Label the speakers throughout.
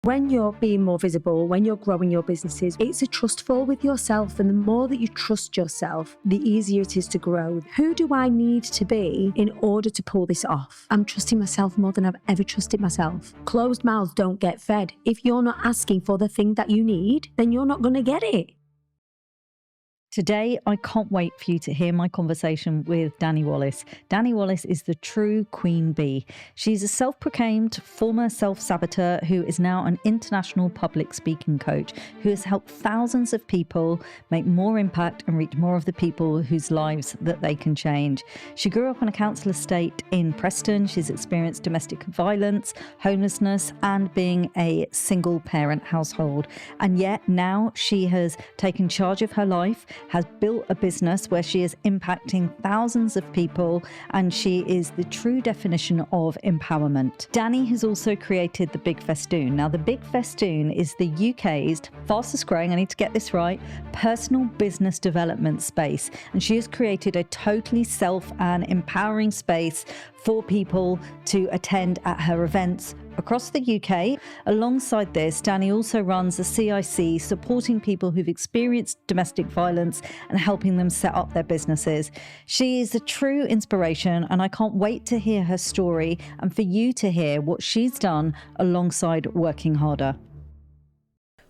Speaker 1: When you're being more visible, when you're growing your businesses, it's a trust fall with yourself. And the more that you trust yourself, the easier it is to grow. Who do I need to be in order to pull this off? I'm trusting myself more than I've ever trusted myself. Closed mouths don't get fed. If you're not asking for the thing that you need, then you're not going to get it.
Speaker 2: Today, I can't wait for you to hear my conversation with Dani Wallace. Dani Wallace is the true queen bee. She's a self-proclaimed former self-saboteur who is now an international public speaking coach who has helped thousands of people make more impact and reach more of the people whose lives that they can change. She grew up on a council estate in Preston. She's experienced domestic violence, homelessness, and being a single parent household. And yet now she has taken charge of her life, has built a business where she is impacting thousands of people, and she is the true definition of empowerment. Dani has also created the Big Festoon. Now, the Big Festoon is the UK's fastest growing, I need to get this right, personal business development space. And she has created a totally self and empowering space for people to attend at her events across the UK. Alongside this, Dani also runs a CIC supporting people who've experienced domestic violence and helping them set up their businesses. She is a true inspiration, and I can't wait to hear her story and for you to hear what she's done alongside working harder.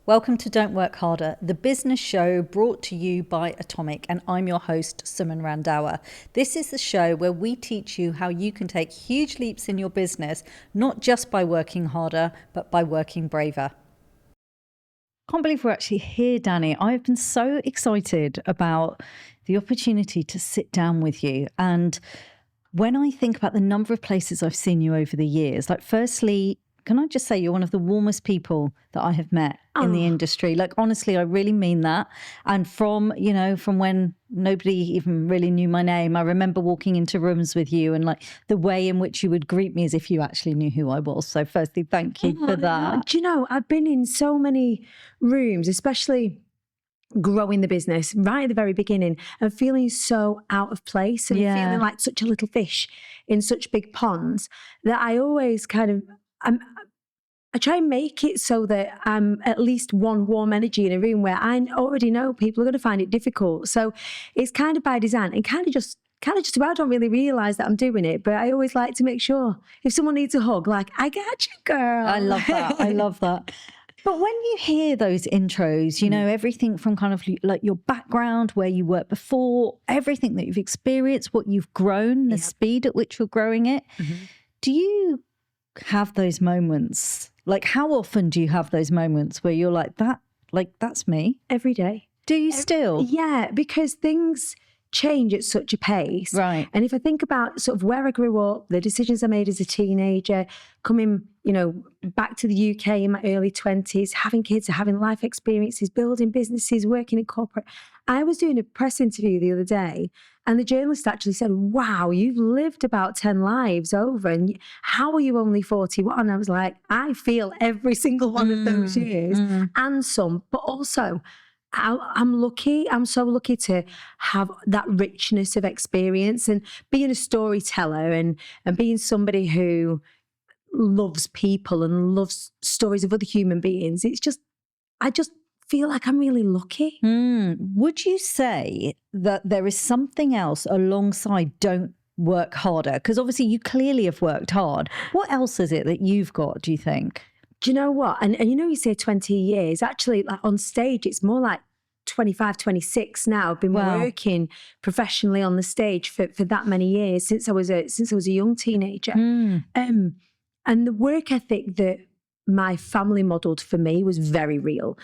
Speaker 2: Welcome to Don't Work Harder, the business show brought to you by Atomic, and I'm your host, Suman Randhawa. This is the show where we teach you how you can take huge leaps in your business, not just by working harder, but by working braver. I can't believe we're actually here, Dani. I've been so excited about the opportunity to sit down with you. And when I think about the number of places I've seen you over the years, like firstly, can I just say you're one of the warmest people that I have met in the industry? Like, honestly, I really mean that. And from when nobody even really knew my name, I remember walking into rooms with you and like the way in which you would greet me as if you actually knew who I was. So firstly, thank you for that.
Speaker 1: Do you know, I've been in so many rooms, especially growing the business right at the very beginning, and feeling so out of place and feeling like such a little fish in such big ponds, that I always I try and make it so that I'm at least one warm energy in a room where I already know people are going to find it difficult. So it's kind of by design, and kind of just about, I don't really realise that I'm doing it, but I always like to make sure if someone needs a hug, like, I got you, girl.
Speaker 2: I love that. I love that. But when you hear those intros, you know, everything from kind of like your background, where you worked before, everything that you've experienced, what you've grown, the speed at which you're growing it, do you have those moments? Like, how often do you have those moments where you're like, that's me?
Speaker 1: Every day.
Speaker 2: Do you still?
Speaker 1: Yeah, because things change at such a pace.
Speaker 2: Right.
Speaker 1: And if I think about sort of where I grew up, the decisions I made as a teenager, coming, back to the UK in my early 20s, having kids, having life experiences, building businesses, working in corporate. I was doing a press interview the other day, and the journalist actually said, wow, you've lived about 10 lives over, and how are you only 41? I was like, I feel every single one of those years and some, but also I'm lucky. I'm so lucky to have that richness of experience, and being a storyteller and being somebody who loves people and loves stories of other human beings. I just feel like I'm really lucky.
Speaker 2: Would you say that there is something else alongside don't work harder? Because obviously you clearly have worked hard. What else is it that you've got, do you think?
Speaker 1: Do you know what? And you say 20 years, actually, like on stage, it's more like 25, 26 now. I've been working professionally on the stage for that many years, since I was a young teenager. And the work ethic that my family modelled for me was very real.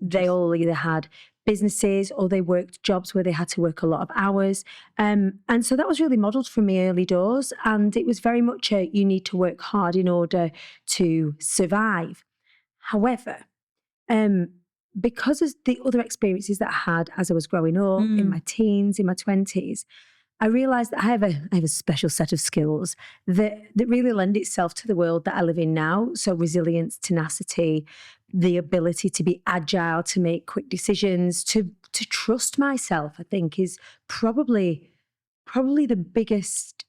Speaker 1: They all either had businesses or they worked jobs where they had to work a lot of hours. And so that was really modelled for me early doors. And it was very much you need to work hard in order to survive. However, because of the other experiences that I had as I was growing up, in my teens, in my 20s, I realised that I have a special set of skills that really lend itself to the world that I live in now. So resilience, tenacity, the ability to be agile, to make quick decisions, to trust myself, I think is probably the biggest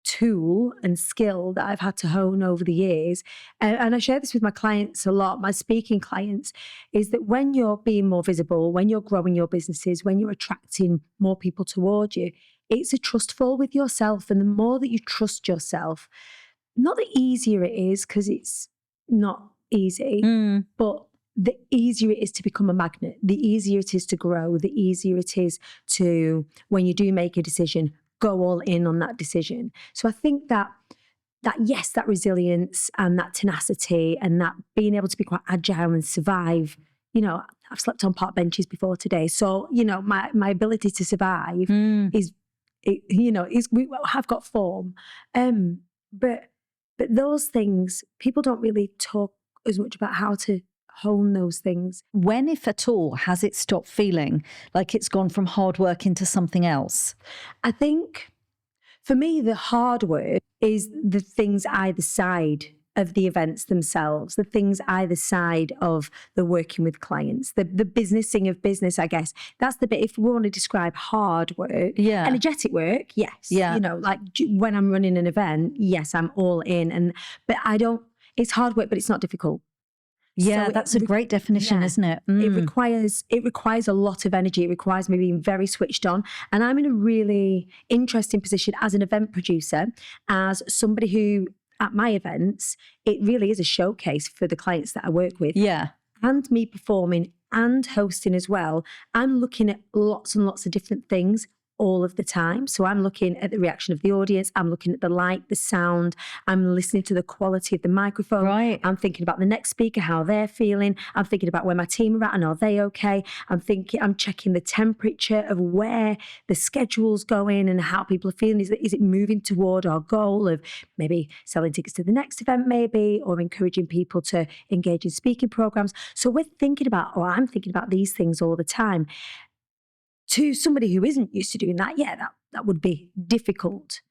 Speaker 1: tool and skill that I've had to hone over the years, and I share this with my clients a lot, my speaking clients, is that when you're being more visible, when you're growing your businesses, when you're attracting more people toward you, it's a trust fall with yourself. And the more that you trust yourself, not the easier it is, because it's not easy, but the easier it is to become a magnet, the easier it is to grow, the easier it is to, when you do make a decision, go all in on that decision. So I think that yes, that resilience and that tenacity and that being able to be quite agile and survive, I've slept on park benches before today. So, my ability to survive we have got form. But those things, people don't really talk as much about how to hone those things.
Speaker 2: When, if at all, has it stopped feeling like it's gone from hard work into something else?
Speaker 1: I think for me, the hard work is the things either side of the events themselves, the things either side of the working with clients, the businessing of business, I guess. That's the bit, if we want to describe hard work.
Speaker 2: Yeah.
Speaker 1: Energetic work, yes.
Speaker 2: Yeah.
Speaker 1: Like when I'm running an event, yes, I'm all in. But it's hard work, but it's not difficult.
Speaker 2: Yeah, so that's a great definition, isn't it?
Speaker 1: It requires a lot of energy. It requires me being very switched on. And I'm in a really interesting position as an event producer, as somebody who, at my events, it really is a showcase for the clients that I work with.
Speaker 2: Yeah.
Speaker 1: And me performing and hosting as well. I'm looking at lots and lots of different things all of the time. So I'm looking at the reaction of the audience. I'm looking at the light, the sound. I'm listening to the quality of the microphone.
Speaker 2: Right.
Speaker 1: I'm thinking about the next speaker, how they're feeling. I'm thinking about where my team are at and are they okay? I'm checking the temperature of where the schedule's going and how people are feeling. Is it moving toward our goal of maybe selling tickets to the next event, maybe, or encouraging people to engage in speaking programs? So I'm thinking about these things all the time. To somebody who isn't used to doing that, that would be difficult.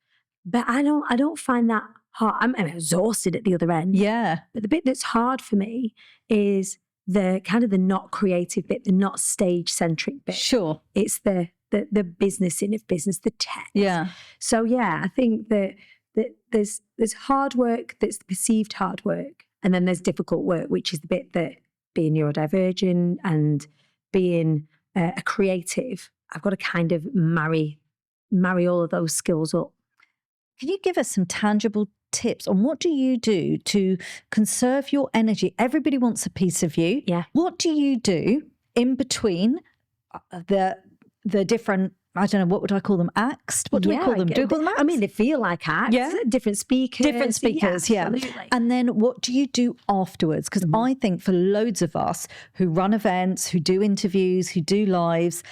Speaker 1: But I don't find that hard. I'm exhausted at the other end.
Speaker 2: Yeah.
Speaker 1: But the bit that's hard for me is the kind of the not creative bit, the not stage-centric bit.
Speaker 2: Sure.
Speaker 1: It's the businessing of business, the tech.
Speaker 2: Yeah.
Speaker 1: So I think that there's hard work, that's the perceived hard work, and then there's difficult work, which is the bit that being neurodivergent and being a creative, I've got to kind of marry all of those skills up.
Speaker 2: Can you give us some tangible tips on what do you do to conserve your energy? Everybody wants a piece of you.
Speaker 1: Yeah.
Speaker 2: What do you do in between the different, I don't know, what would I call them? Acts? What do we call them? Do we call them acts?
Speaker 1: I mean, they feel like acts.
Speaker 2: Yeah.
Speaker 1: Different speakers.
Speaker 2: Yeah.
Speaker 1: Absolutely.
Speaker 2: And then what do you do afterwards? Because I think for loads of us who run events, who do interviews, who do lives,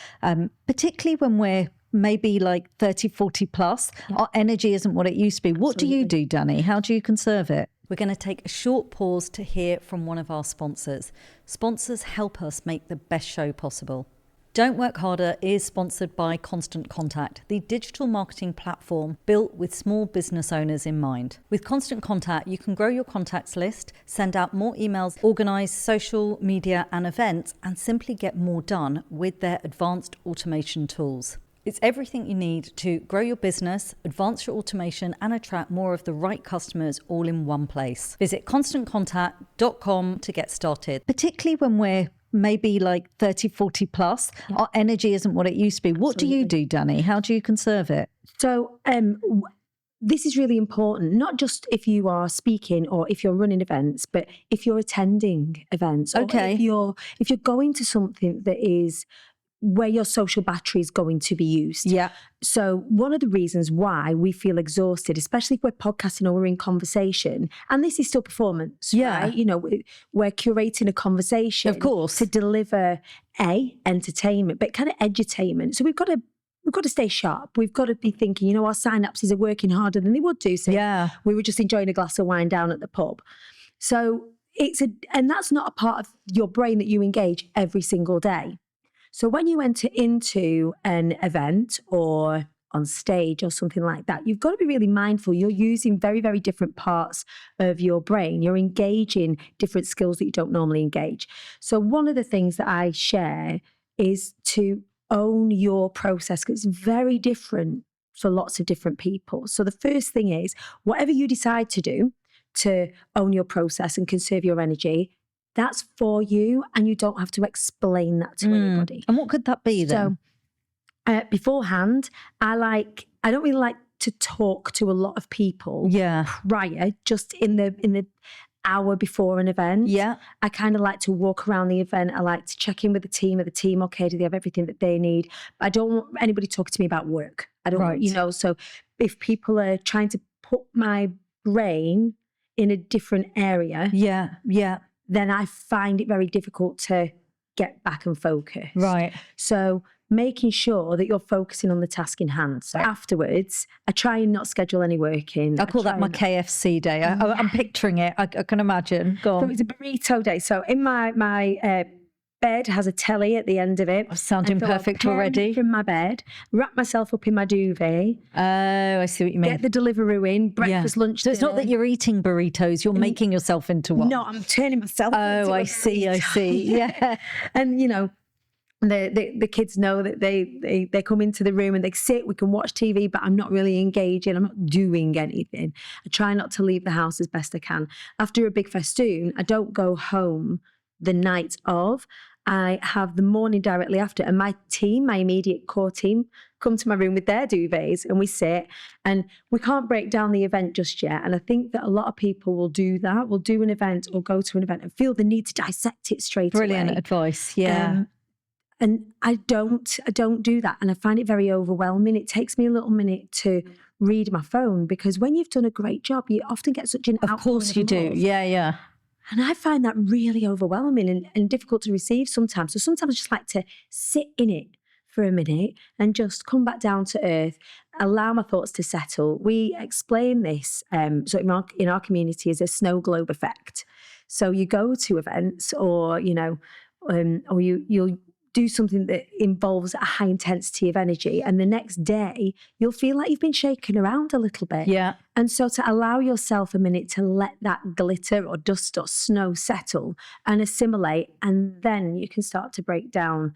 Speaker 2: particularly when we're maybe like 30, 40 plus, our energy isn't what it used to be. What do you do, Dani? How do you conserve it? We're going to take a short pause to hear from one of our sponsors. Sponsors help us make the best show possible. Don't Work Harder is sponsored by Constant Contact, the digital marketing platform built with small business owners in mind. With Constant Contact, you can grow your contacts list, send out more emails, organise social media and events, and simply get more done with their advanced automation tools. It's everything you need to grow your business, advance your automation, and attract more of the right customers all in one place. Visit constantcontact.com to get started. Particularly when we're maybe like 30, 40 plus, our energy isn't what it used to be. What do you do, Dani? How do you conserve it?
Speaker 1: So this is really important, not just if you are speaking or if you're running events, but if you're attending events.
Speaker 2: Okay.
Speaker 1: Or if you're going to something that is where your social battery is going to be used.
Speaker 2: Yeah.
Speaker 1: So one of the reasons why we feel exhausted, especially if we're podcasting or we're in conversation, and this is still performance, right? We're curating a conversation,
Speaker 2: of course,
Speaker 1: to deliver entertainment, but kind of edutainment. So we've got to stay sharp. We've got to be thinking, our synapses are working harder than they would do. So we were just enjoying a glass of wine down at the pub. So and that's not a part of your brain that you engage every single day. So when you enter into an event or on stage or something like that, you've got to be really mindful. You're using very, very different parts of your brain. You're engaging different skills that you don't normally engage. So one of the things that I share is to own your process, because it's very different for lots of different people. So the first thing is, whatever you decide to do to own your process and conserve your energy, that's for you, and you don't have to explain that to anybody.
Speaker 2: And what could that be then?
Speaker 1: So beforehand, I don't really like to talk to a lot of people prior, just in the hour before an event.
Speaker 2: Yeah.
Speaker 1: I kind of like to walk around the event. I like to check in with the team. Are the team okay? Do they have everything that they need? But I don't want anybody talking to me about work. I don't want, so if people are trying to put my brain in a different area, then I find it very difficult to get back and focus.
Speaker 2: Right.
Speaker 1: So making sure that you're focusing on the task in hand. So afterwards, I try and not schedule any work in.
Speaker 2: I call that my KFC day. I'm picturing it. I can imagine. Go on.
Speaker 1: So it's a burrito day. So in my bed has a telly at the end of it.
Speaker 2: Sounding perfect already.
Speaker 1: From my bed, wrap myself up in my duvet.
Speaker 2: Oh, I see what you mean.
Speaker 1: Get the Deliveroo in, breakfast, lunch,
Speaker 2: So it's not that you're eating burritos, you're making yourself into one.
Speaker 1: No, I'm turning myself into
Speaker 2: I see. Yeah.
Speaker 1: And, the kids know that they come into the room and they sit, we can watch TV, but I'm not really engaging. I'm not doing anything. I try not to leave the house as best I can. After a Big Festoon, I don't go home the night of. I have the morning directly after, and my team, my immediate core team, come to my room with their duvets and we sit, and we can't break down the event just yet. And I think that a lot of people will do that, will do an event or go to an event and feel the need to dissect it straight away.
Speaker 2: Brilliant advice. Yeah.
Speaker 1: And I don't do that. And I find it very overwhelming. It takes me a little minute to read my phone, because when you've done a great job, you often get such an outpouring.
Speaker 2: Of course you do. Yeah.
Speaker 1: And I find that really overwhelming and difficult to receive sometimes. So sometimes I just like to sit in it for a minute and just come back down to earth, allow my thoughts to settle. We explain this, so in our community, as a snow globe effect. So you go to events or you'll do something that involves a high intensity of energy, and the next day you'll feel like you've been shaken around a little bit.
Speaker 2: Yeah.
Speaker 1: And so to allow yourself a minute to let that glitter or dust or snow settle and assimilate, and then you can start to break down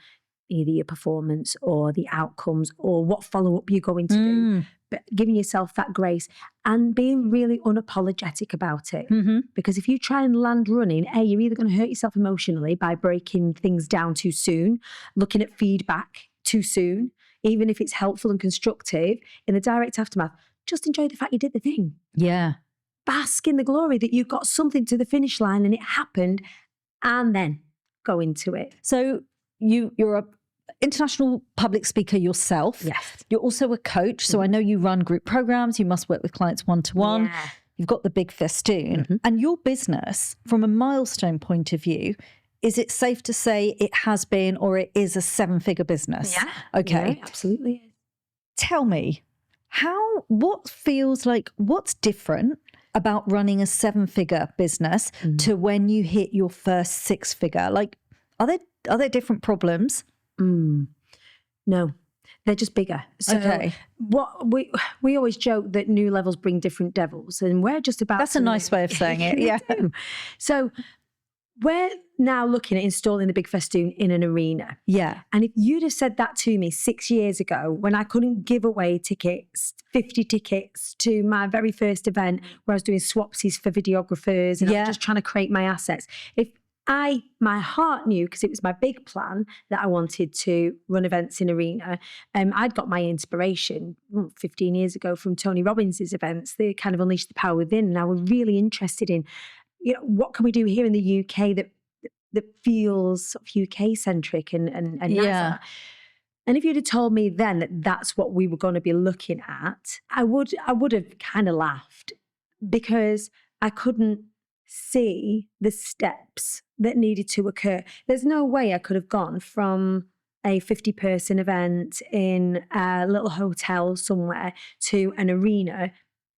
Speaker 1: either your performance or the outcomes or what follow-up you're going to do. But giving yourself that grace and being really unapologetic about it. Because if you try and land running, you're either going to hurt yourself emotionally by breaking things down too soon, looking at feedback too soon, even if it's helpful and constructive. In the direct aftermath, just enjoy the fact you did the thing.
Speaker 2: Yeah.
Speaker 1: Bask in the glory that you got something to the finish line and it happened, and then go into it.
Speaker 2: So you're a international public speaker yourself.
Speaker 1: Yes.
Speaker 2: You're also a coach. So I know you run group programs. You must work with clients one-to-one.
Speaker 1: Yeah.
Speaker 2: You've got the Big Festoon. And your business, from a milestone point of view, is it safe to say it has been or it is a 7-figure business?
Speaker 1: Yeah.
Speaker 2: Okay.
Speaker 1: Yeah, absolutely.
Speaker 2: Tell me, what's different about running a 7-figure business to when you hit your first 6-figure? Like, are there different problems?
Speaker 1: No, they're just bigger. So what we always joke that new levels bring different devils, and we're just about.
Speaker 2: That's a nice way of saying it. Yeah.
Speaker 1: So we're now looking at installing the Big Festoon in an arena.
Speaker 2: Yeah.
Speaker 1: And if you'd have said that to me 6 years ago, when I couldn't give away tickets, 50 tickets to my very first event where I was doing swapsies for videographers and I was just trying to create my assets. My heart knew, because it was my big plan, that I wanted to run events in arena. I'd got my inspiration 15 years ago from Tony Robbins' events. They kind of unleashed the power within, and I was really interested in, what can we do here in the UK that feels sort of UK centric and
Speaker 2: yeah.
Speaker 1: And if you'd have told me then that that's what we were going to be looking at, I would have kind of laughed, because I couldn't see the steps that needed to occur. There's no way I could have gone from a 50-person event in a little hotel somewhere to an arena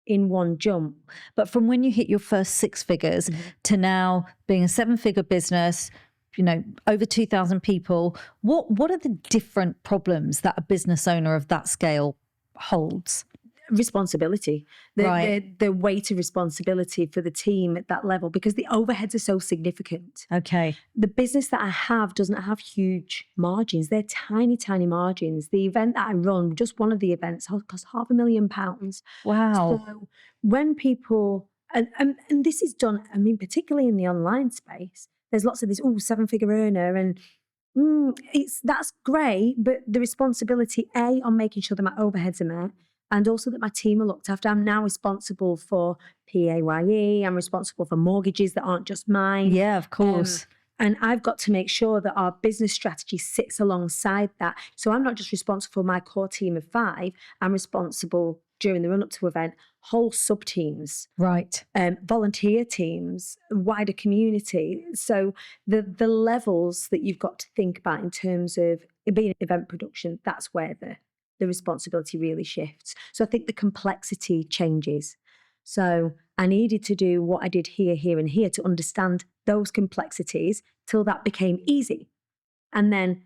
Speaker 1: in one jump.
Speaker 2: But from when you hit your first 6 figures to now being a 7-figure business, over 2,000 people, what are the different problems that a business owner of that scale holds?
Speaker 1: responsibility, the weight of responsibility for the team at that level, because the overheads are so significant.
Speaker 2: Okay.
Speaker 1: The business that I have doesn't have huge margins. They're tiny, tiny margins. The event that I run, just one of the events, cost £500,000.
Speaker 2: Wow.
Speaker 1: So when people, and this is done, I mean, particularly in the online space, there's lots of this, 7-figure earner, and that's great, but the responsibility, on making sure that my overheads are met, and also that my team are looked after. I'm now responsible for PAYE. I'm responsible for mortgages that aren't just mine.
Speaker 2: Yeah, of course.
Speaker 1: And I've got to make sure that our business strategy sits alongside that. So I'm not just responsible for my core team of 5. I'm responsible during the run-up to event, whole sub-teams.
Speaker 2: Right.
Speaker 1: Volunteer teams, wider community. So the levels that you've got to think about in terms of it being event production, that's where the responsibility really shifts. So I think the complexity changes. So I needed to do what I did here, here, and here to understand those complexities till that became easy. And then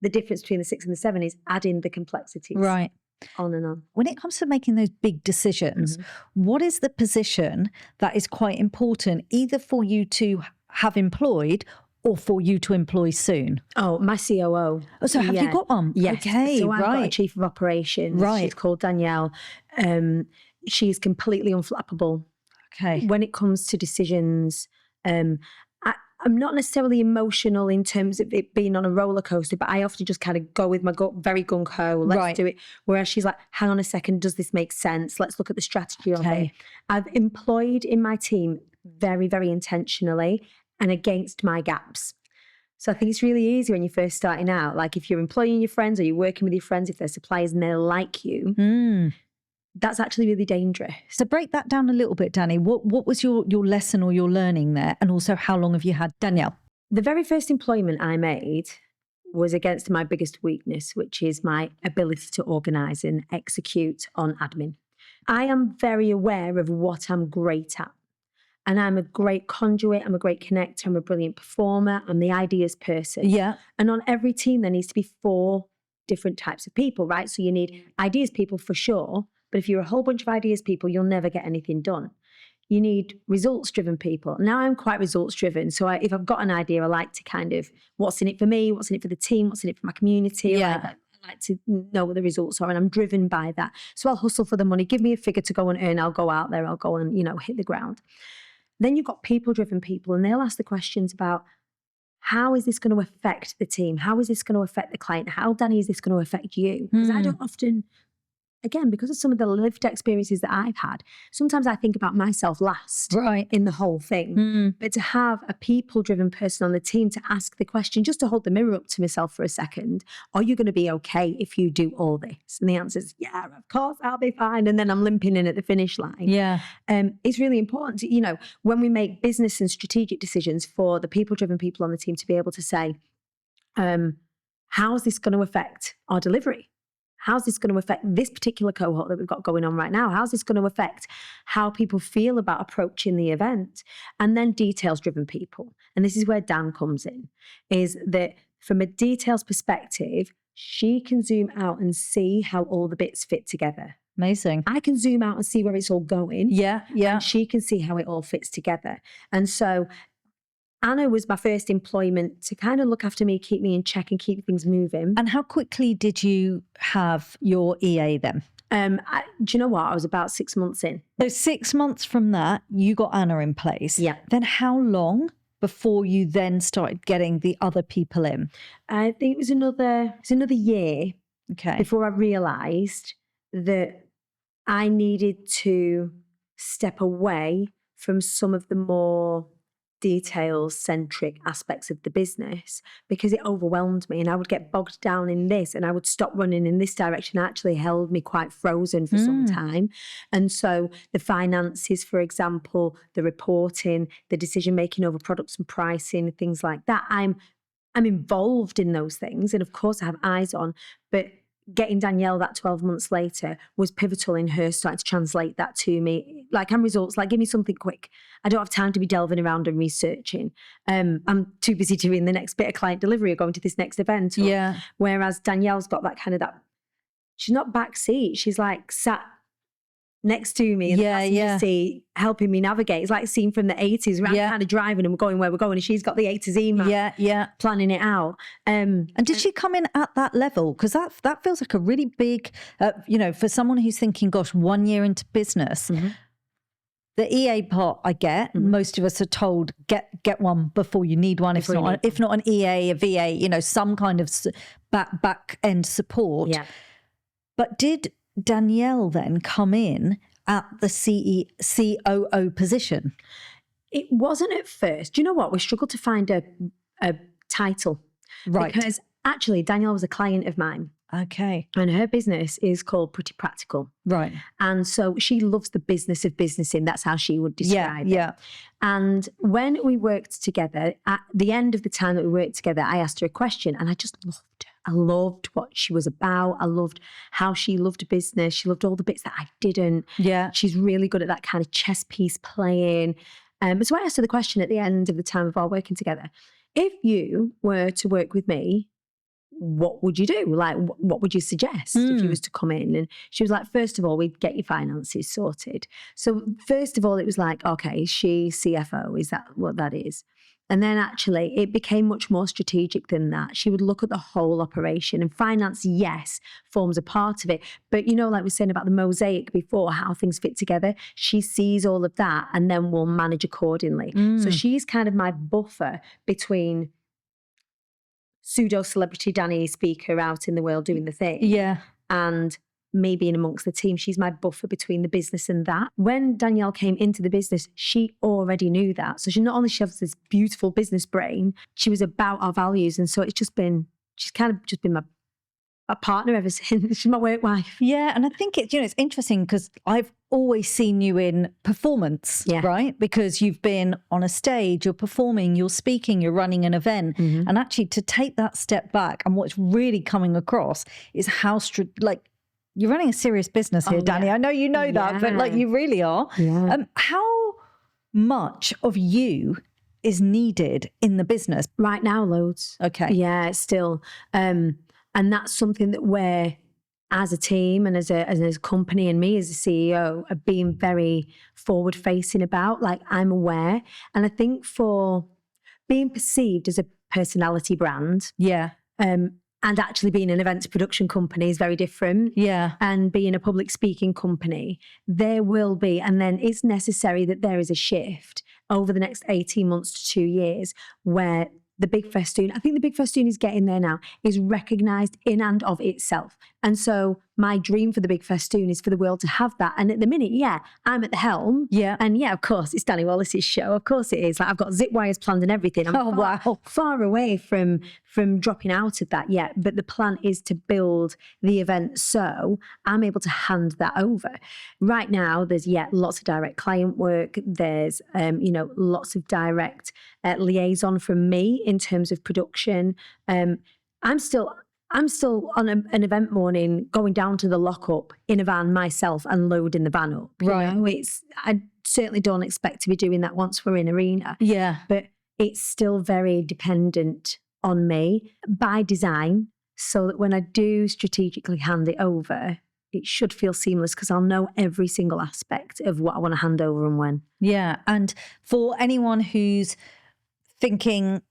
Speaker 1: the difference between the 6 and the 7 is adding the complexities.
Speaker 2: Right.
Speaker 1: On and on.
Speaker 2: When it comes to making those big decisions, what is the position that is quite important, either for you to have employed or for you to employ soon?
Speaker 1: Oh, my COO.
Speaker 2: Oh, so have you got one?
Speaker 1: Yes.
Speaker 2: Okay,
Speaker 1: so I've got a chief of operations.
Speaker 2: Right.
Speaker 1: She's called Danielle. She's completely unflappable.
Speaker 2: Okay.
Speaker 1: When it comes to decisions, I'm not necessarily emotional in terms of it being on a roller coaster, but I often just kind of go with my gut, very gung-ho, let's do it. Whereas she's like, hang on a second, does this make sense? Let's look at the strategy of it. I've employed in my team very, very intentionally and against my gaps. So I think it's really easy when you're first starting out. Like if you're employing your friends or you're working with your friends, if they're suppliers and they're like you, that's actually really dangerous.
Speaker 2: So break that down a little bit, Dani. What was your lesson or your learning there? And also, how long have you had Danielle?
Speaker 1: The very first employment I made was against my biggest weakness, which is my ability to organise and execute on admin. I am very aware of what I'm great at. And I'm a great conduit, I'm a great connector, I'm a brilliant performer, I'm the ideas person.
Speaker 2: Yeah.
Speaker 1: And on every team, there needs to be 4 different types of people, right? So you need ideas people for sure, but if you're a whole bunch of ideas people, you'll never get anything done. You need results-driven people. Now I'm quite results-driven. So if I've got an idea, I like to kind of, what's in it for me? What's in it for the team? What's in it for my community?
Speaker 2: Yeah.
Speaker 1: I like to know what the results are, and I'm driven by that. So I'll hustle for the money. Give me a figure to go and earn. I'll go out there. I'll go and, hit the ground. Then you've got people-driven people, and they'll ask the questions about, how is this going to affect the team? How is this going to affect the client? How, Dani, is this going to affect you? Because I don't often... Again, because of some of the lived experiences that I've had, sometimes I think about myself last in the whole thing. But to have a people-driven person on the team to ask the question, just to hold the mirror up to myself for a second, are you going to be okay if you do all this? And the answer is, yeah, of course, I'll be fine. And then I'm limping in at the finish line.
Speaker 2: Yeah.
Speaker 1: It's really important to, when we make business and strategic decisions for the people-driven people on the team to be able to say, how is this going to affect our delivery? How's this going to affect this particular cohort that we've got going on right now? How's this going to affect how people feel about approaching the event? And then details-driven people. And this is where Dan comes in, is that from a details perspective, she can zoom out and see how all the bits fit together.
Speaker 2: Amazing.
Speaker 1: I can zoom out and see where it's all going.
Speaker 2: Yeah.
Speaker 1: And she can see how it all fits together. And so Anna was my first employment to kind of look after me, keep me in check and keep things moving.
Speaker 2: And how quickly did you have your EA then?
Speaker 1: Do you know what? I was about 6 months in.
Speaker 2: So 6 months from that, you got Anna in place.
Speaker 1: Yeah.
Speaker 2: Then how long before you then started getting the other people in?
Speaker 1: I think it was another year before I realised that I needed to step away from some of the more details-centric aspects of the business because it overwhelmed me and I would get bogged down in this and I would stop running in this direction. It actually held me quite frozen for some time. And so the finances, for example, the reporting, the decision-making over products and pricing, things like that, I'm involved in those things. And of course I have eyes on, but getting Danielle that 12 months later was pivotal in her starting to translate that to me. Like, I'm results, like, give me something quick. I don't have time to be delving around and researching. I'm too busy doing the next bit of client delivery or going to this next event. Whereas Danielle's got that kind of she's not backseat. She's like sat next to me in the passenger seat, helping me navigate. It's like a scene from the 80s where I'm kind of driving and we're going where we're going, and she's got the A to Z map, planning it out.
Speaker 2: And did she come in at that level? Because that feels like a really big, for someone who's thinking, gosh, 1 year into business, the EA part I get. Most of us are told get one before you need one. If not an EA, a VA, some kind of back end support. Yeah. But did Danielle then come in at the COO position?
Speaker 1: It wasn't at first. Do you know what? We struggled to find a title. Right. Because actually Danielle was a client of mine.
Speaker 2: Okay.
Speaker 1: And her business is called Pretty Practical.
Speaker 2: Right.
Speaker 1: And so she loves the business of businessing. That's how she would describe it. Yeah. And when we worked together, at the end of the time that we worked together, I asked her a question and I just loved her. I loved what she was about. I loved how she loved business. She loved all the bits that I didn't.
Speaker 2: Yeah.
Speaker 1: She's really good at that kind of chess piece playing. So I asked her the question at the end of the time of our working together. If you were to work with me, what would you do? Like, what would you suggest if you was to come in? And she was like, first of all, we'd get your finances sorted. So first of all, it was like, okay, is she CFO? Is that what that is? And then actually it became much more strategic than that. She would look at the whole operation, and finance, yes, forms a part of it. But like we were saying about the mosaic before, how things fit together, she sees all of that and then will manage accordingly. So she's kind of my buffer between pseudo-celebrity Dani speaker out in the world doing the thing.
Speaker 2: Yeah.
Speaker 1: And me being amongst the team. She's my buffer between the business and that. When Danielle came into the business, she already knew that. So she not only has this beautiful business brain, she was about our values. And so she's kind of just been my partner ever since. She's my work wife.
Speaker 2: Yeah. And I think it's interesting because I've always seen you in performance, right? Because you've been on a stage, you're performing, you're speaking, you're running an event. And actually to take that step back, and what's really coming across is how you're running a serious business here, Dani. I know you know that, but you really are.
Speaker 1: Yeah.
Speaker 2: How much of you is needed in the business?
Speaker 1: Right now, loads.
Speaker 2: Okay.
Speaker 1: Yeah, still. And that's something that we're, as a team and as a company, and me as a CEO, are being very forward facing about. Like, I'm aware. And I think for being perceived as a personality brand.
Speaker 2: Yeah.
Speaker 1: And actually being an events production company is very different.
Speaker 2: Yeah.
Speaker 1: And being a public speaking company, there will be, and then it's necessary that there is a shift over the next 18 months to 2 years where the Big Festoon, I think the Big Festoon is getting there now, is recognised in and of itself. And so my dream for the Big Festoon is for the world to have that. And at the minute, I'm at the helm.
Speaker 2: Yeah.
Speaker 1: And of course, it's Dani Wallace's show. Of course it is. Like, I've got zip wires planned and everything. I'm far away from dropping out of that yet. But the plan is to build the event so I'm able to hand that over. Right now, there's lots of direct client work. There's, lots of direct liaison from me in terms of production. I'm still on an event morning going down to the lockup in a van myself and loading the van up.
Speaker 2: Right.
Speaker 1: I certainly don't expect to be doing that once we're in arena.
Speaker 2: Yeah.
Speaker 1: But it's still very dependent on me by design, so that when I do strategically hand it over, it should feel seamless because I'll know every single aspect of what I want to hand over and when.
Speaker 2: Yeah. And for anyone who's thinking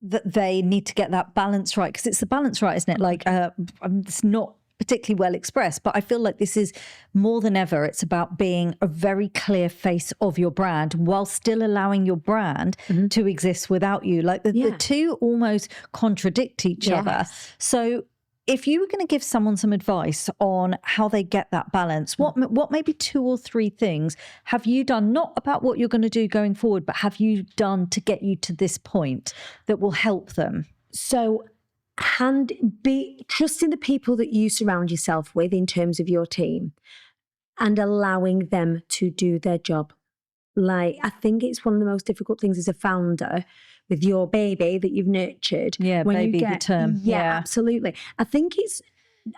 Speaker 2: that they need to get that balance right, because it's the balance right, isn't it? Like, it's not particularly well expressed, but I feel like this is more than ever. It's about being a very clear face of your brand while still allowing your brand to exist without you. Like the two almost contradict each other. So if you were going to give someone some advice on how they get that balance, what maybe 2 or 3 things have you done, not about what you're going to do going forward, but have you done to get you to this point that will help them?
Speaker 1: So be trusting the people that you surround yourself with in terms of your team and allowing them to do their job. Like, I think it's one of the most difficult things as a founder with your baby that you've nurtured.
Speaker 2: Yeah, when baby the term.
Speaker 1: Yeah, absolutely. I think it's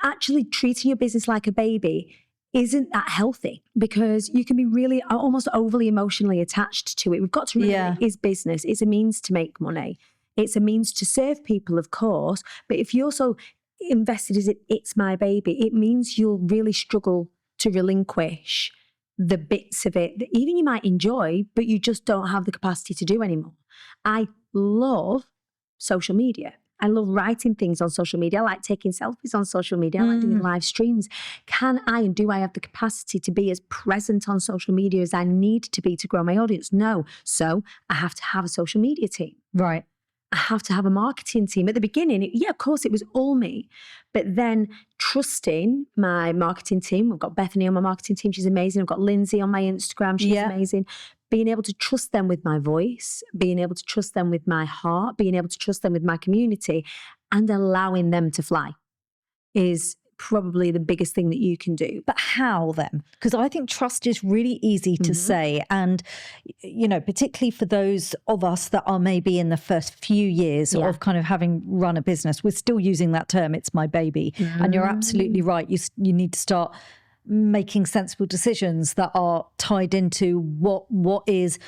Speaker 1: actually treating your business like a baby isn't that healthy, because you can be really almost overly emotionally attached to it. We've got to remember it is business. It's a means to make money. It's a means to serve people, of course. But if you're so invested as it's my baby, it means you'll really struggle to relinquish the bits of it that even you might enjoy, but you just don't have the capacity to do anymore. I love social media. I love writing things on social media. I like taking selfies on social media. I like doing live streams. Can I and do I have the capacity to be as present on social media as I need to be to grow my audience? No. So I have to have a social media team.
Speaker 2: Right.
Speaker 1: I have to have a marketing team. At the beginning, of course, it was all me. But then trusting my marketing team, I've got Bethany on my marketing team. She's amazing. I've got Lindsay on my Instagram. She's amazing. Being able to trust them with my voice, being able to trust them with my heart, being able to trust them with my community, and allowing them to fly is probably the biggest thing that you can do.
Speaker 2: But how then? Because I think trust is really easy to say. And, you know, particularly for those of us that are maybe in the first few years of kind of having run a business, we're still using that term, it's my baby. And you're absolutely right. You need to start making sensible decisions that are tied into what is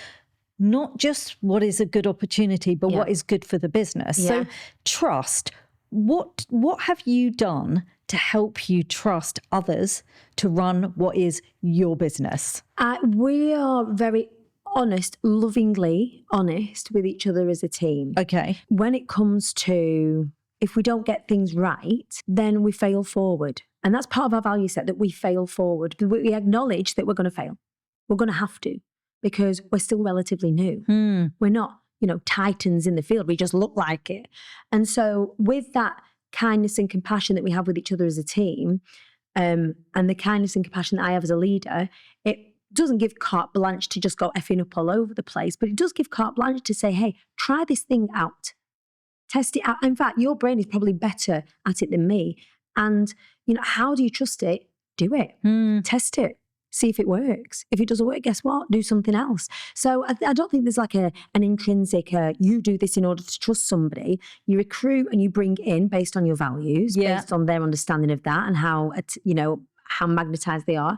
Speaker 2: not just what is a good opportunity, but what is good for the business. So trust, what have you done to help you trust others to run what is your business?
Speaker 1: We are very honest, lovingly honest with each other as a team.
Speaker 2: Okay.
Speaker 1: When it comes to, if we don't get things right, then we fail forward. And that's part of our value set, that we fail forward. We acknowledge that we're going to fail. We're going to have to, because we're still relatively new. We're not, titans in the field. We just look like it. And so with that kindness and compassion that we have with each other as a team, and the kindness and compassion that I have as a leader, it doesn't give carte blanche to just go effing up all over the place, but it does give carte blanche to say, hey, try this thing out. Test it out. In fact, your brain is probably better at it than me. And, how do you trust it? Do it. Test it. See if it works. If it doesn't work, guess what? Do something else. So I don't think there's like an intrinsic, you do this in order to trust somebody. You recruit and you bring in based on your values, based on their understanding of that and how magnetized they are.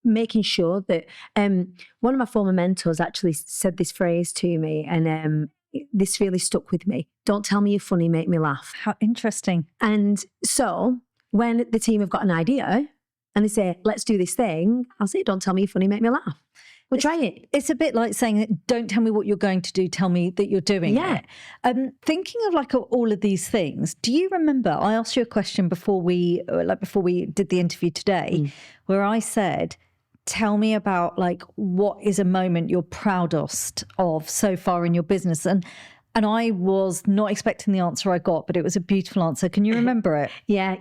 Speaker 1: Making sure that one of my former mentors actually said this phrase to me, and this really stuck with me. Don't tell me you're funny, make me laugh.
Speaker 2: How interesting.
Speaker 1: And so when the team have got an idea and they say, let's do this thing, I'll say, don't tell me you're funny, make me laugh. We'll try it.
Speaker 2: It's a bit like saying, don't tell me what you're going to do, tell me that you're doing it. Thinking of like all of these things, do you remember, I asked you a question before we did the interview today, where I said, tell me about like what is a moment you're proudest of so far in your business. And I was not expecting the answer I got, but it was a beautiful answer. Can you remember it?
Speaker 1: Yeah,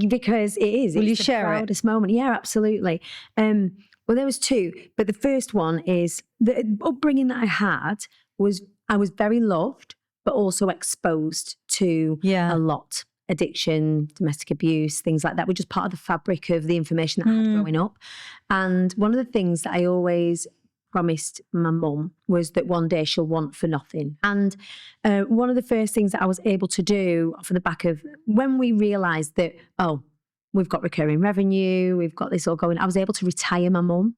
Speaker 1: because it is.
Speaker 2: Will you
Speaker 1: the
Speaker 2: share
Speaker 1: proudest moment. Yeah, absolutely. Well, there was two, but the first one is the upbringing that I had was I was very loved, but also exposed to a lot. Addiction, domestic abuse, things like that were just part of the fabric of the information that I had growing up. And one of the things that I always promised my mum was that one day she'll want for nothing. And one of the first things that I was able to do off the back of when we realised that, we've got recurring revenue, we've got this all going, I was able to retire my mum.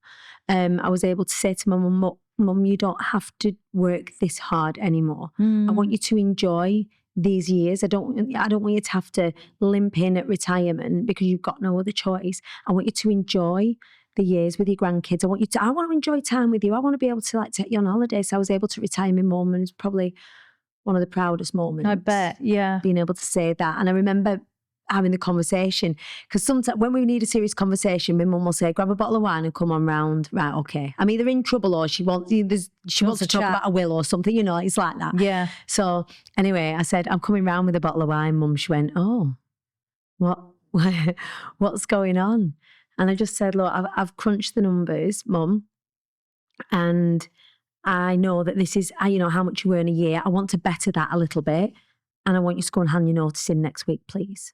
Speaker 1: I was able to say to my mum, you don't have to work this hard anymore. I want you to enjoy these years. I don't want you to have to limp in at retirement because you've got no other choice. I want you to enjoy the years with your grandkids. I want to enjoy time with you. I want to be able to take you on holiday. So I was able to retire my mum, and it's probably one of the proudest moments.
Speaker 2: I bet, yeah.
Speaker 1: Being able to say that. And I remember having the conversation, because sometimes when we need a serious conversation, my mum will say, grab a bottle of wine and come on round. Right, okay. I'm either in trouble or she wants to talk about a will or something, it's like that.
Speaker 2: Yeah.
Speaker 1: So anyway, I said, I'm coming round with a bottle of wine, Mum. She went, oh, what's going on? And I just said, look, I've crunched the numbers, Mum, and I know that this is, how much you earn a year. I want to better that a little bit, and I want you to go and hand your notice in next week, please.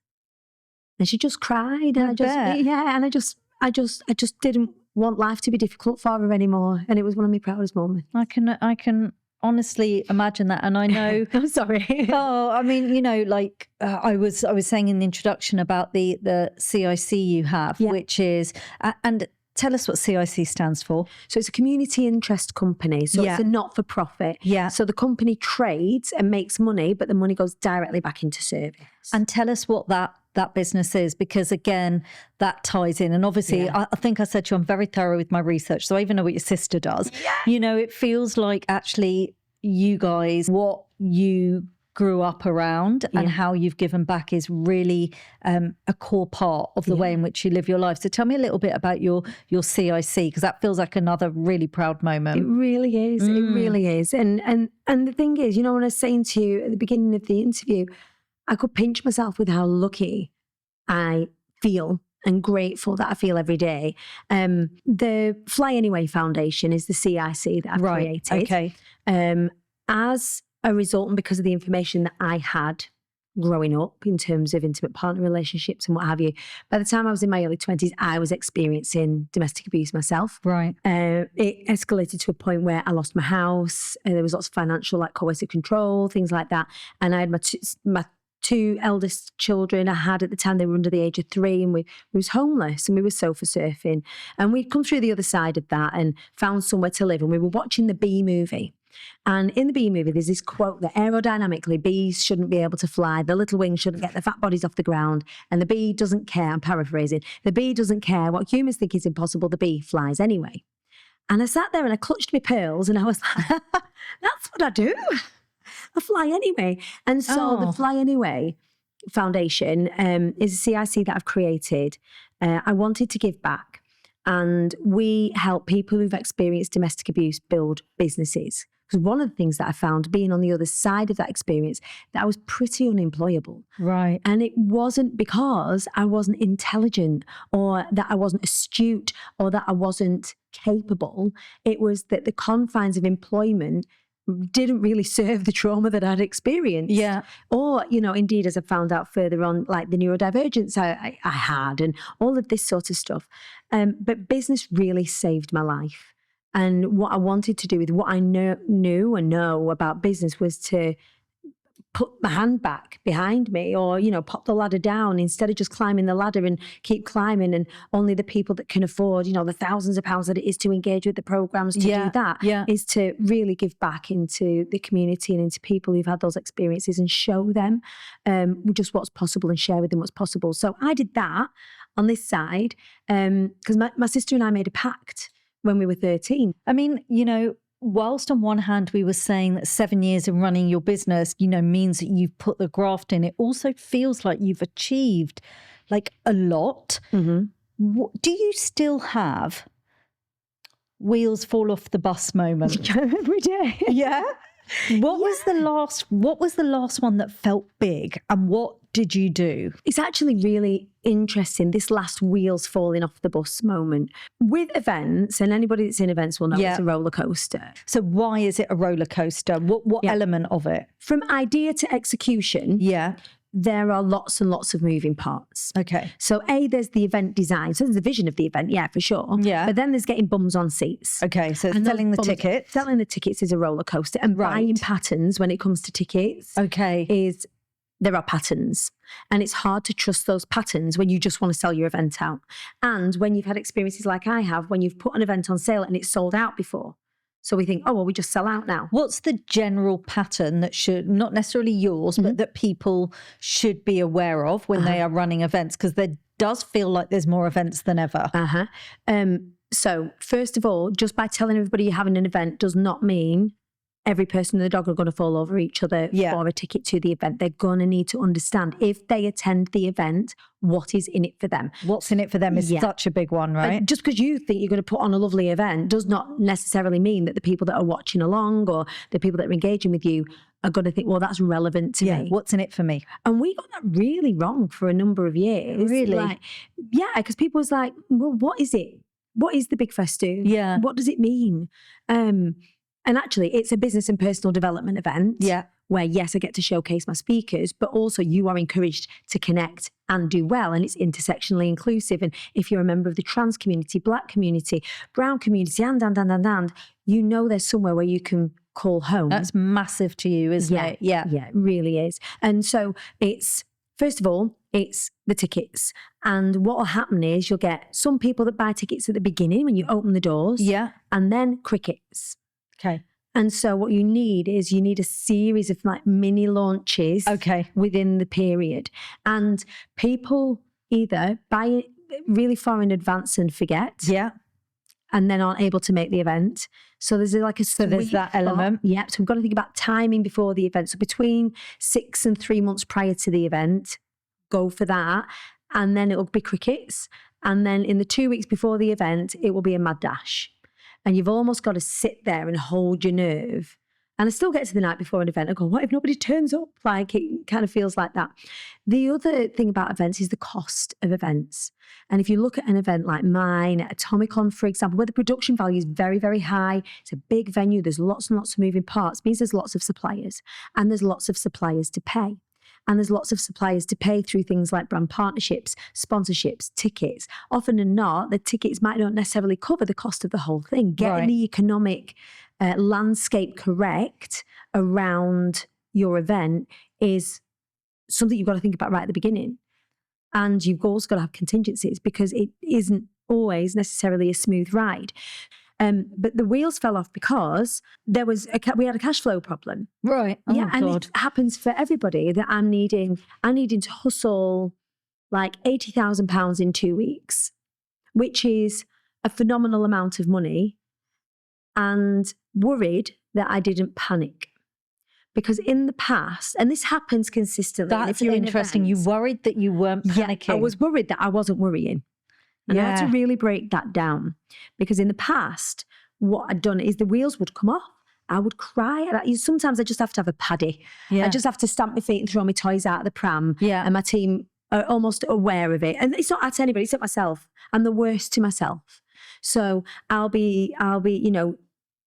Speaker 1: And she just cried, and I just didn't want life to be difficult for her anymore, and it was one of my proudest moments.
Speaker 2: I can honestly imagine that, and I know.
Speaker 1: I'm sorry.
Speaker 2: Oh, I mean, I was saying in the introduction about the CIC you have, which is and. Tell us what CIC stands for.
Speaker 1: So it's a community interest company. So it's a not-for-profit.
Speaker 2: Yeah.
Speaker 1: So the company trades and makes money, but the money goes directly back into service.
Speaker 2: And tell us what that that business is, because again, that ties in. And obviously, I think I said to you, I'm very thorough with my research. So I even know what your sister does.
Speaker 1: Yeah.
Speaker 2: You know, it feels like actually you guys, what you grew up around and how you've given back is really a core part of the way in which you live your life. So tell me a little bit about your CIC, because that feels like another really proud moment.
Speaker 1: It really is. It really is. And the thing is, you know, when I was saying to you at the beginning of the interview, I could pinch myself with how lucky I feel and grateful that I feel every day. The Fly Anyway Foundation is the CIC that I've created.
Speaker 2: Okay.
Speaker 1: As a result, and because of the information that I had growing up in terms of intimate partner relationships and what have you, by the time I was in my early 20s, I was experiencing domestic abuse myself.
Speaker 2: Right.
Speaker 1: It escalated to a point where I lost my house. There was lots of financial, like coercive control, things like that. And I had my two eldest children I had at the time, they were under the age of 3, and we was homeless and we were sofa surfing. And we'd come through the other side of that and found somewhere to live. And we were watching the Bee movie. And in the Bee movie, there's this quote that aerodynamically, bees shouldn't be able to fly. The little wings shouldn't get the fat bodies off the ground. And the bee doesn't care. I'm paraphrasing. The bee doesn't care what humans think is impossible. The bee flies anyway. And I sat there and I clutched my pearls and I was like, that's what I do. I fly anyway. And so the Fly Anyway Foundation is a CIC that I've created. I wanted to give back. And we help people who've experienced domestic abuse build businesses. Because one of the things that I found being on the other side of that experience, that I was pretty unemployable.
Speaker 2: Right.
Speaker 1: And it wasn't because I wasn't intelligent or that I wasn't astute or that I wasn't capable. It was that the confines of employment didn't really serve the trauma that I'd experienced.
Speaker 2: Yeah.
Speaker 1: Or, you know, indeed, as I found out further on, like the neurodivergence I had and all of this sort of stuff. But business really saved my life. And what I wanted to do with what I knew and know about business was to put my hand back behind me, or, you know, pop the ladder down instead of just climbing the ladder and keep climbing. And only the people that can afford, you know, the thousands of pounds that it is to engage with the programs to do that is to really give back into the community and into people who've had those experiences and show them just what's possible and share with them what's possible. So I did that on this side because my sister and I made a pact when we were 13.
Speaker 2: I mean, you know, whilst on one hand we were saying that 7 years in running your business, you know, means that you've put the graft in, it also feels like you've achieved like a lot. Mm-hmm. Do you still have wheels fall off the bus moment?
Speaker 1: Every day.
Speaker 2: Yeah. What was the last one that felt big, and what did you do?
Speaker 1: It's actually really interesting, this last wheels falling off the bus moment. With events, and anybody that's in events will know it's a roller coaster.
Speaker 2: So why is it a roller coaster? What element of it?
Speaker 1: From idea to execution, there are lots and lots of moving parts.
Speaker 2: Okay.
Speaker 1: So there's the event design. So there's the vision of the event, for sure.
Speaker 2: Yeah.
Speaker 1: But then there's getting bums on seats.
Speaker 2: Okay, so selling the tickets.
Speaker 1: Selling the tickets is a roller coaster. And buying patterns when it comes to tickets there are patterns. And it's hard to trust those patterns when you just want to sell your event out. And when you've had experiences like I have, when you've put an event on sale and it's sold out before. So we think, we just sell out now.
Speaker 2: What's the general pattern that should, not necessarily yours, but that people should be aware of when they are running events? Because there does feel like there's more events than ever.
Speaker 1: So first of all, just by telling everybody you're having an event does not mean every person and the dog are going to fall over each other for a ticket to the event. They're going to need to understand, if they attend the event, what is in it for them.
Speaker 2: What's in it for them is such a big one, right?
Speaker 1: Just because you think you're going to put on a lovely event does not necessarily mean that the people that are watching along or the people that are engaging with you are going to think, well, that's relevant to me.
Speaker 2: What's in it for me?
Speaker 1: And we got that really wrong for a number of years.
Speaker 2: Really?
Speaker 1: Because people was like, well, what is it? What is the Big Festoon?
Speaker 2: Yeah.
Speaker 1: What does it mean? And actually, it's a business and personal development event where, yes, I get to showcase my speakers, but also you are encouraged to connect and do well. And it's intersectionally inclusive. And if you're a member of the trans community, Black community, brown community, and, you know there's somewhere where you can call home.
Speaker 2: That's massive to you, isn't it?
Speaker 1: Yeah, it really is. And so it's, first of all, it's the tickets. And what will happen is you'll get some people that buy tickets at the beginning when you open the doors.
Speaker 2: Yeah.
Speaker 1: And then crickets.
Speaker 2: Okay.
Speaker 1: And so what you need is a series of like mini launches within the period. And people either buy it really far in advance and forget.
Speaker 2: Yeah.
Speaker 1: And then aren't able to make the event. So there's like
Speaker 2: there's that element.
Speaker 1: Yeah. So we've got to think about timing before the event. So between 6 and 3 months prior to the event, go for that. And then it'll be crickets. And then in the 2 weeks before the event, it will be a mad dash. And you've almost got to sit there and hold your nerve. And I still get to the night before an event and go, what if nobody turns up? Like, it kind of feels like that. The other thing about events is the cost of events. And if you look at an event like mine, at Atomicon, for example, where the production value is very, very high, it's a big venue, there's lots and lots of moving parts, means there's lots of suppliers. And there's lots of suppliers to pay. And there's lots of suppliers to pay through things like brand partnerships, sponsorships, tickets. Often than not, the tickets might not necessarily cover the cost of the whole thing. Getting the economic landscape correct around your event is something you've got to think about right at the beginning. And you've also got to have contingencies because it isn't always necessarily a smooth ride. But the wheels fell off because we had a cash flow problem.
Speaker 2: Right. Oh,
Speaker 1: yeah, and
Speaker 2: God.
Speaker 1: it happens for everybody that I'm needing to hustle like £80,000 in 2 weeks, which is a phenomenal amount of money, and worried that I didn't panic. Because in the past, and this happens consistently.
Speaker 2: That's interesting. You worried that you weren't panicking.
Speaker 1: Yeah, I was worried that I wasn't worrying. And I had to really break that down, because in the past, what I'd done is the wheels would come off. I would cry. Sometimes I just have to have a paddy. Yeah. I just have to stamp my feet and throw my toys out of the pram. Yeah. And my team are almost aware of it. And it's not at anybody, it's at myself. I'm the worst to myself. So I'll be,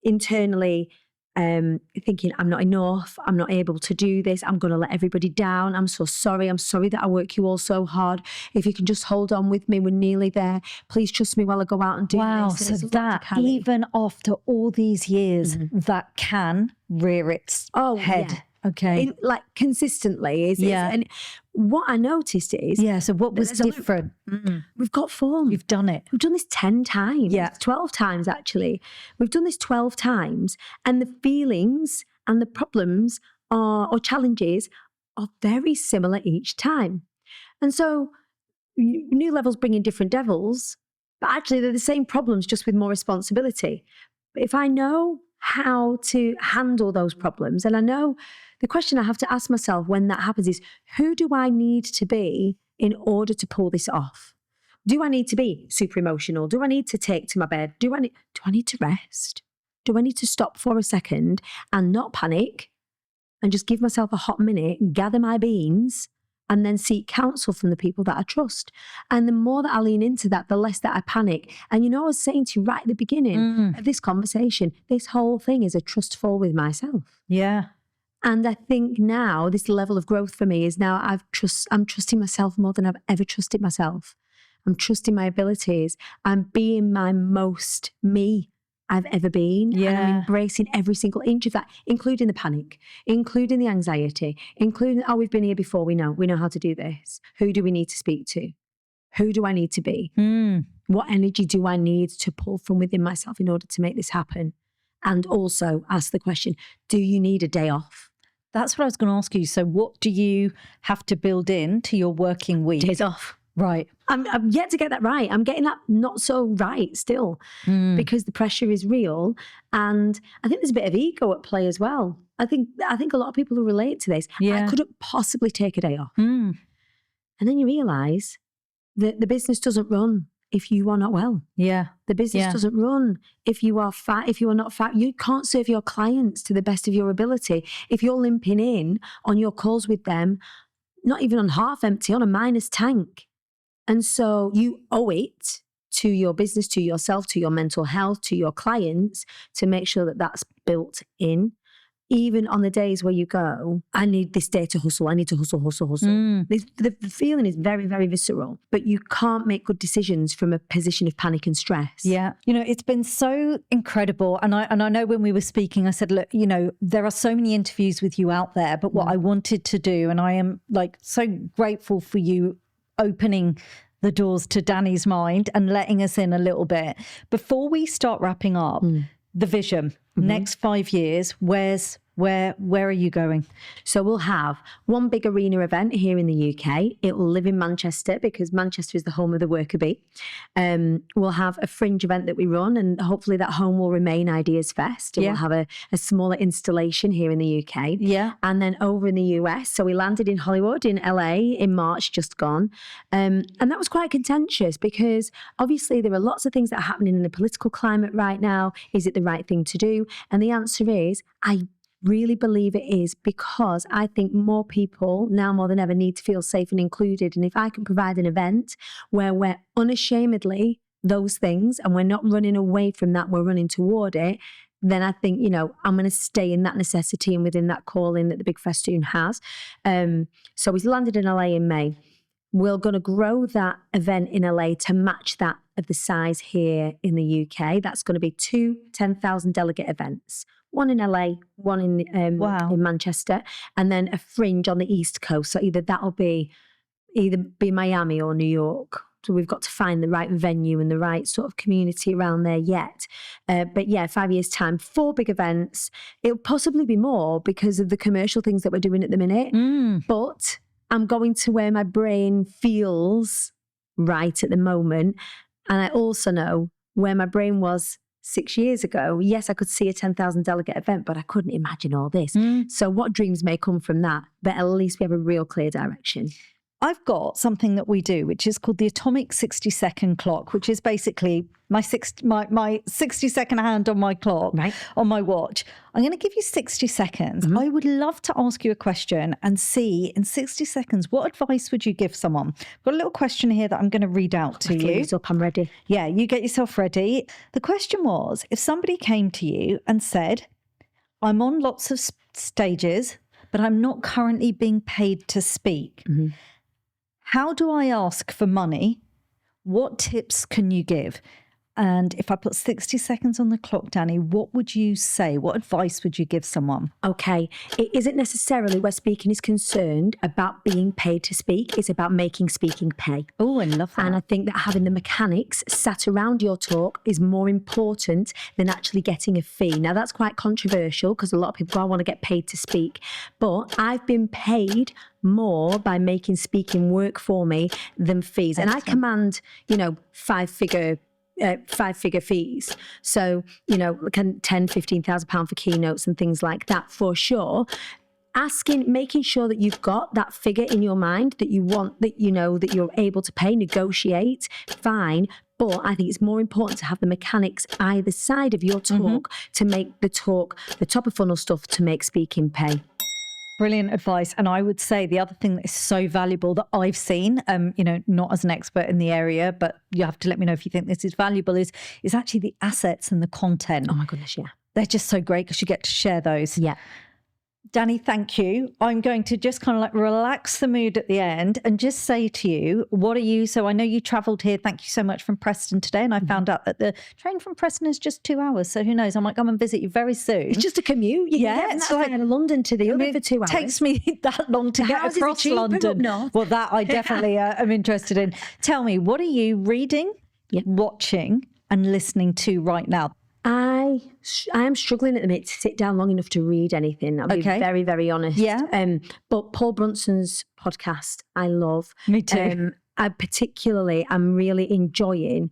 Speaker 1: internally thinking, I'm not enough, I'm not able to do this, I'm going to let everybody down, I'm so sorry, I'm sorry that I work you all so hard. If you can just hold on with me, we're nearly there. Please trust me while I go out and do this.
Speaker 2: Wow, so that even after all these years, that can rear its head. Yeah. Okay.
Speaker 1: Consistently. And what I noticed is...
Speaker 2: Yeah, so what was different?
Speaker 1: We've got form.
Speaker 2: You've done it.
Speaker 1: We've done this 10 times. Yeah. 12 times, actually. We've done this 12 times. And the feelings and the problems or challenges are very similar each time. And so new levels bring in different devils, but actually they're the same problems, just with more responsibility. But if I know how to handle those problems, and I know the question I have to ask myself when that happens is, who do I need to be in order to pull this off? Do I need to be super emotional? Do I need to take to my bed? Do I need to rest? Do I need to stop for a second and not panic and just give myself a hot minute, gather my beans, and then seek counsel from the people that I trust? And the more that I lean into that, the less that I panic. And I was saying to you right at the beginning of this conversation, this whole thing is a trust fall with myself.
Speaker 2: Yeah.
Speaker 1: And I think now this level of growth for me is now I'm trusting myself more than I've ever trusted myself. I'm trusting my abilities. I'm being my most me I've ever been. Yeah. And I'm embracing every single inch of that, including the panic, including the anxiety, including, we've been here before. We know how to do this. Who do we need to speak to? Who do I need to be? What energy do I need to pull from within myself in order to make this happen? And also ask the question, do you need a day off?
Speaker 2: That's what I was going to ask you. So what do you have to build in to your working week?
Speaker 1: Days off.
Speaker 2: Right.
Speaker 1: I'm yet to get that right. I'm getting that not so right still, because the pressure is real. And I think there's a bit of ego at play as well. I think a lot of people who relate to this, I couldn't possibly take a day off. And then you realise that the business doesn't run if you are not well. Yeah. The business doesn't run if you are fat, if you are not fat. You can't serve your clients to the best of your ability if you're limping in on your calls with them, not even on half empty, on a minus tank. And so you owe it to your business, to yourself, to your mental health, to your clients, to make sure that that's built in. Even on the days where you go, I need this day to hustle. I need to hustle. The feeling is very, very visceral, but you can't make good decisions from a position of panic and stress. Yeah.
Speaker 2: It's been so incredible. And I know when we were speaking, I said, look, there are so many interviews with you out there, but what I wanted to do, and I am so grateful for you opening the doors to Dani's mind and letting us in a little bit. Before we start wrapping up, the vision, next 5 years, where are you going?
Speaker 1: So we'll have one big arena event here in the UK. It will live in Manchester because Manchester is the home of the worker bee. We'll have a fringe event that we run, and hopefully that home will remain Ideas Fest. And we'll have a smaller installation here in the UK.
Speaker 2: Yeah.
Speaker 1: And then over in the US. So we landed in Hollywood, in LA, in March, just gone. And that was quite contentious because obviously there are lots of things that are happening in the political climate right now. Is it the right thing to do? And the answer is, I really believe it is, because I think more people now more than ever need to feel safe and included. And if I can provide an event where we're unashamedly those things and we're not running away from that, we're running toward it, then I think, I'm going to stay in that necessity and within that calling that the Big Festoon has. So we landed in LA in May. We're going to grow that event in LA to match that of the size here in the UK. That's going to be 2 10,000 delegate events. One in LA, one in Manchester, and then a fringe on the East Coast. So either be Miami or New York. So we've got to find the right venue and the right sort of community around there yet. But yeah, 5 years' time, 4 big events. It'll possibly be more because of the commercial things that we're doing at the minute. But I'm going to where my brain feels right at the moment. And I also know where my brain was 6 years ago. Yes, I could see a 10,000 delegate event, but I couldn't imagine all this. So what dreams may come from that, but at least we have a real clear direction.
Speaker 2: I've got something that we do, which is called the atomic 60-second clock, which is basically my 60-second hand on my clock, on my watch. I'm going to give you 60 seconds. I would love to ask you a question and see in 60 seconds, what advice would you give someone? I've got a little question here that I'm going to read out to you.
Speaker 1: I'm ready.
Speaker 2: Yeah, you get yourself ready. The question was, if somebody came to you and said, I'm on lots of stages, but I'm not currently being paid to speak. How do I ask for money? What tips can you give? And if I put 60 seconds on the clock, Dani, what would you say? What advice would you give someone?
Speaker 1: Okay. It isn't necessarily where speaking is concerned about being paid to speak. It's about making speaking pay.
Speaker 2: Oh, I love that.
Speaker 1: And I think that having the mechanics sat around your talk is more important than actually getting a fee. Now, that's quite controversial because a lot of people, I want to get paid to speak. But I've been paid more by making speaking work for me than fees. Excellent. And I command, five-figure fees. So, £10,000-15,000 for keynotes and things like that for sure. Making sure that you've got that figure in your mind that you want, that that you're able to pay, negotiate, fine. But I think it's more important to have the mechanics either side of your talk to make the talk, the top of funnel stuff, to make speaking pay.
Speaker 2: Brilliant advice. And I would say the other thing that is so valuable that I've seen, not as an expert in the area, but you have to let me know if you think this is valuable, is actually the assets and the content.
Speaker 1: Oh my goodness, yeah.
Speaker 2: They're just so great because you get to share those.
Speaker 1: Yeah.
Speaker 2: Dani, thank you. I'm going to just kind of relax the mood at the end and just say to you, so I know you travelled here, thank you so much, from Preston today, and I found out that the train from Preston is just 2 hours, so who knows, I might come and visit you very soon.
Speaker 1: It's just a commute. You can get from out of London to the other for 2 hours.
Speaker 2: It takes me that long to get across London. Well, that I definitely am interested in. Tell me, what are you reading, watching and listening to right now?
Speaker 1: I am struggling at the minute to sit down long enough to read anything. I'll be very, very honest.
Speaker 2: Yeah.
Speaker 1: But Paul Brunson's podcast, I love.
Speaker 2: Me too.
Speaker 1: I'm really enjoying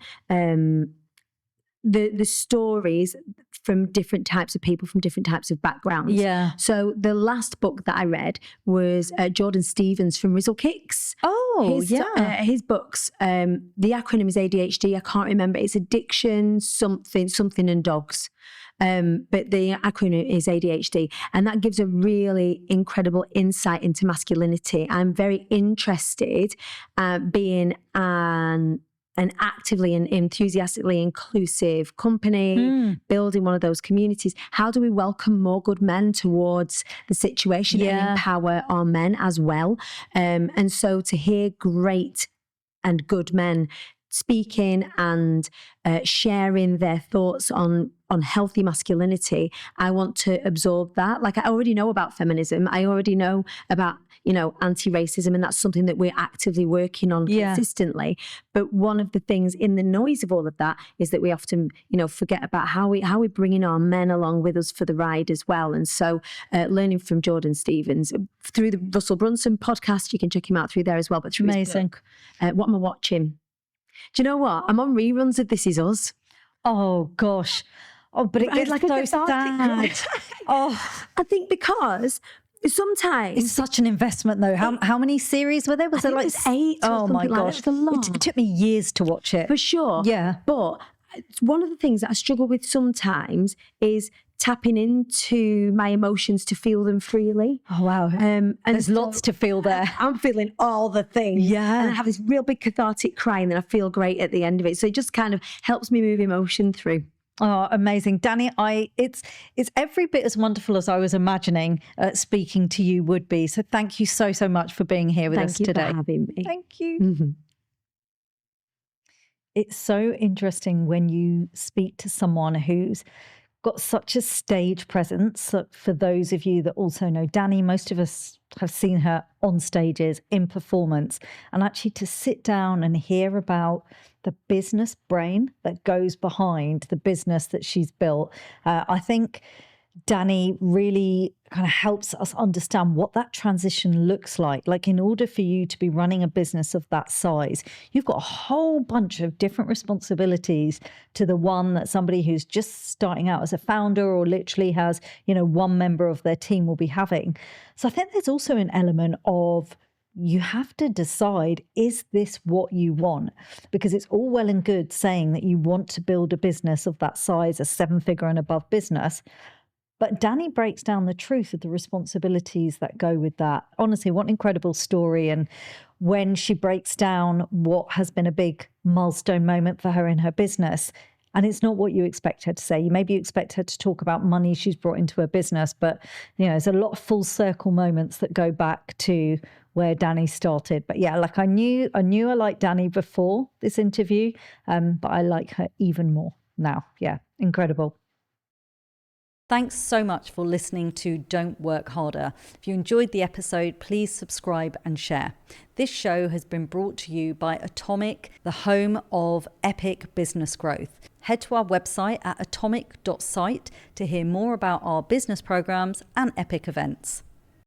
Speaker 1: the stories from different types of people, from different types of backgrounds.
Speaker 2: Yeah.
Speaker 1: So the last book that I read was Jordan Stevens from Rizzle Kicks.
Speaker 2: Oh,
Speaker 1: His books, the acronym is ADHD. I can't remember. It's addiction, something and dogs. But the acronym is ADHD. And that gives a really incredible insight into masculinity. I'm very interested being an actively and enthusiastically inclusive company, building one of those communities. How do we welcome more good men towards the situation and empower our men as well? And so to hear great and good men speaking and sharing their thoughts on healthy masculinity, I want to absorb that. Like, I already know about feminism. I already know about, anti-racism, and that's something that we're actively working on consistently. But one of the things in the noise of all of that is that we often, forget about how we're bringing our men along with us for the ride as well. And so learning from Jordan Stevens through the Russell Brunson podcast, you can check him out through there as well. But through his book, what am I watching? Do you know what? I'm on reruns of This Is Us.
Speaker 2: Oh, gosh. Oh, but it gets like so sad.
Speaker 1: I think because sometimes
Speaker 2: it's such an investment, though. How many series were there? Was there like
Speaker 1: 8?
Speaker 2: Oh my gosh,
Speaker 1: it's a lot.
Speaker 2: It took me years to watch it,
Speaker 1: for sure.
Speaker 2: Yeah,
Speaker 1: but one of the things that I struggle with sometimes is tapping into my emotions to feel them freely.
Speaker 2: Oh, wow. And there's lots to feel there.
Speaker 1: I'm feeling all the things.
Speaker 2: Yeah.
Speaker 1: And I have this real big cathartic cry, and then I feel great at the end of it. So it just kind of helps me move emotion through.
Speaker 2: Oh, amazing. Dani, it's every bit as wonderful as I was imagining speaking to you would be. So thank you so much for being here with us today.
Speaker 1: Thank you for having me.
Speaker 2: Thank you. Mm-hmm. It's so interesting when you speak to someone who's got such a stage presence. For those of you that also know Dani, most of us have seen her on stages in performance, and actually to sit down and hear about the business brain that goes behind the business that she's built. I think Dani really kind of helps us understand what that transition looks like. Like, in order for you to be running a business of that size, you've got a whole bunch of different responsibilities to the one that somebody who's just starting out as a founder or literally has, one member of their team will be having. So I think there's also an element of you have to decide, is this what you want? Because it's all well and good saying that you want to build a business of that size, a 7-figure and above business. But Dani breaks down the truth of the responsibilities that go with that. Honestly, what an incredible story. And when she breaks down what has been a big milestone moment for her in her business, and it's not what you expect her to say. Maybe you expect her to talk about money she's brought into her business, but there's a lot of full circle moments that go back to where Dani started. But yeah, like I knew I liked Dani before this interview, but I like her even more now. Yeah, incredible. Thanks so much for listening to Don't Work Harder. If you enjoyed the episode, please subscribe and share. This show has been brought to you by Atomic, the home of epic business growth. Head to our website at atomic.site to hear more about our business programs and epic events.